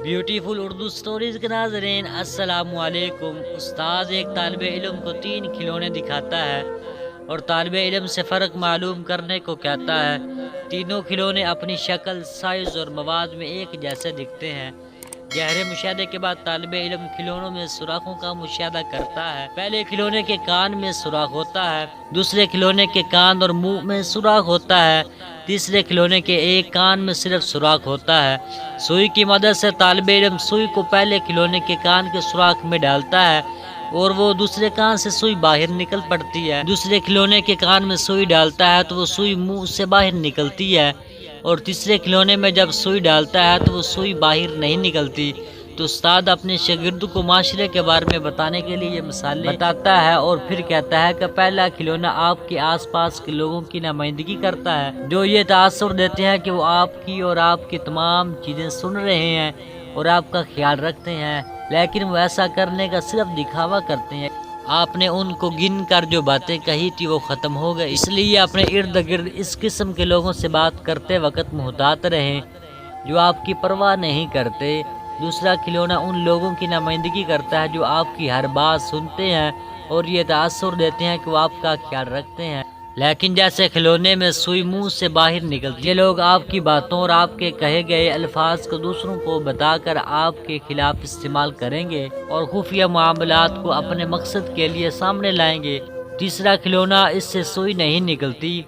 Beautiful Urdu stories کے ناظرین السلام علیکم۔ استاد ایک طالب علم کو 3 کھلونے دکھاتا ہے اور طالب علم سے فرق معلوم کرنے کو کہتا ہے۔ تینوں کھلونے اپنی شکل، سائز اور مواد میں ایک جیسے دکھتے ہیں۔ گہرے مشاہدے کے بعد طالب علم کھلونوں میں سوراخوں کا مشاہدہ کرتا ہے۔ پہلے کھلونے کے کان میں سوراخ ہوتا ہے، دوسرے کھلونے کے کان اور منہ میں سوراخ ہوتا ہے، تیسرے کھلونے کے ایک کان میں صرف سوراخ ہوتا ہے۔ سوئی کی مدد سے طالب علم سوئی کو پہلے کھلونے کے کان کے سوراخ میں ڈالتا ہے اور وہ دوسرے کان سے سوئی باہر نکل پڑتی ہے۔ دوسرے کھلونے کے کان میں سوئی ڈالتا ہے تو وہ سوئی منہ سے باہر نکلتی ہے، اور تیسرے کھلونے میں جب سوئی ڈالتا ہے تو وہ سوئی باہر نہیں نکلتی۔ تو استاد اپنے شاگردوں کو معاشرے کے بارے میں بتانے کے لیے یہ مثالیں بتاتا ہے اور پھر کہتا ہے کہ پہلا کھلونا آپ کے آس پاس کے لوگوں کی نمائندگی کرتا ہے، جو یہ تاثر دیتے ہیں کہ وہ آپ کی اور آپ کی تمام چیزیں سن رہے ہیں اور آپ کا خیال رکھتے ہیں، لیکن وہ ایسا کرنے کا صرف دکھاوا کرتے ہیں۔ آپ نے ان کو گن کر جو باتیں کہی تھی وہ ختم ہو گئی، اس لیے اپنے ارد گرد اس قسم کے لوگوں سے بات کرتے وقت محتاط رہیں جو آپ کی پرواہ نہیں کرتے۔ دوسرا کھلونا ان لوگوں کی نمائندگی کرتا ہے جو آپ کی ہر بات سنتے ہیں اور یہ تاثر دیتے ہیں کہ وہ آپ کا خیال رکھتے ہیں، لیکن جیسے کھلونے میں سوئی منہ سے باہر نکلتی ہے، یہ لوگ آپ کی باتوں اور آپ کے کہے گئے الفاظ کو دوسروں کو بتا کر آپ کے خلاف استعمال کریں گے اور خفیہ معاملات کو اپنے مقصد کے لیے سامنے لائیں گے۔ تیسرا کھلونا اس سے سوئی نہیں نکلتی۔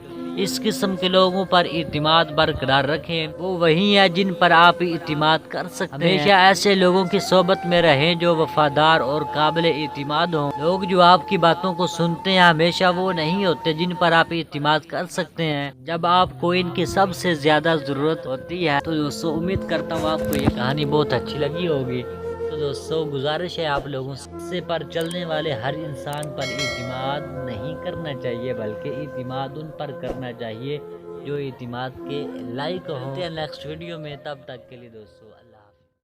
اس قسم کے لوگوں پر اعتماد برقرار رکھیں، وہ وہی ہیں جن پر آپ اعتماد کر سکتے ہیں۔ ہمیشہ ایسے لوگوں کی صحبت میں رہیں جو وفادار اور قابل اعتماد ہوں۔ لوگ جو آپ کی باتوں کو سنتے ہیں ہمیشہ وہ نہیں ہوتے جن پر آپ اعتماد کر سکتے ہیں، جب آپ کو ان کی سب سے زیادہ ضرورت ہوتی ہے۔ تو دوستو امید کرتا ہوں آپ کو یہ کہانی بہت اچھی لگی ہوگی۔ تو دوستو گزارش ہے آپ لوگوں سے پر چلنے والے ہر انسان پر اعتماد نہیں کرنا چاہیے، بلکہ اعتماد ان پر کرنا چاہیے جو اعتماد کے لائق ہوں۔ نیکسٹ ویڈیو میں، تب تک کے لیے دوستو